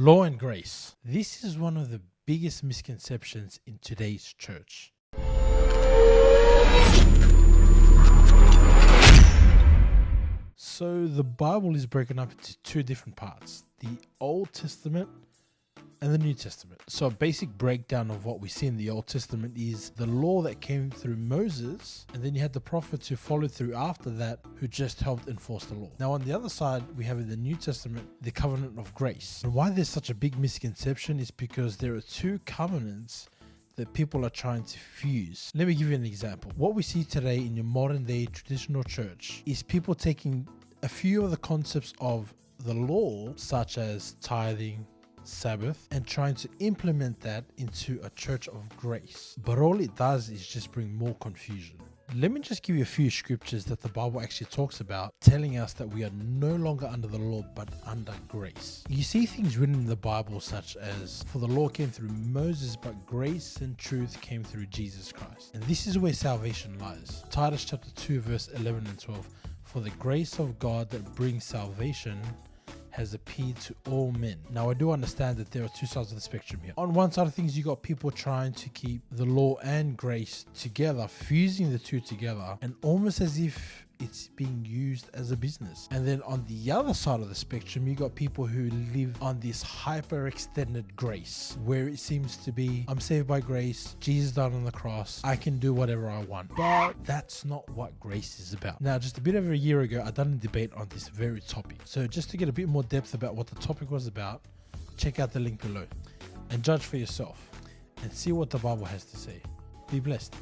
Law and grace. This is one of the biggest misconceptions in today's church. So the Bible is broken up into two different parts, the Old Testament and the New Testament. So a basic breakdown of what we see in the Old Testament is the law that came through Moses, and then you had the prophets who followed through after that who just helped enforce the law. Now on the other side, we have in the New Testament the covenant of grace. And why there's such a big misconception is because there are two covenants that people are trying to fuse. Let me give you an example. What we see today in your modern day traditional church is people taking a few of the concepts of the law, such as tithing, Sabbath, and trying to implement that into a church of grace. But all it does is just bring more confusion. Let me just give you a few scriptures that the Bible actually talks about, telling us that we are no longer under the law but under grace. You see things written in the Bible such as, for the law came through Moses, but grace and truth came through Jesus Christ. And this is where salvation lies. Titus chapter 2 verse 11 and 12. For the grace of God that brings salvation has appeared to all men. Now I do understand that there are two sides of the spectrum here. On one side of things, you got people trying to keep the law and grace together, fusing the two together, and almost as if it's being used as a business. And then on the other side of the spectrum, you got people who live on this hyper extended grace, where it seems to be, I'm saved by grace, Jesus died on the cross, I can do whatever I want. But that's not what grace is about. Now, just a bit over a year ago, I done a debate on this very topic. So just to get a bit more depth about what the topic was about, check out the link below and judge for yourself and see what the Bible has to say. Be blessed.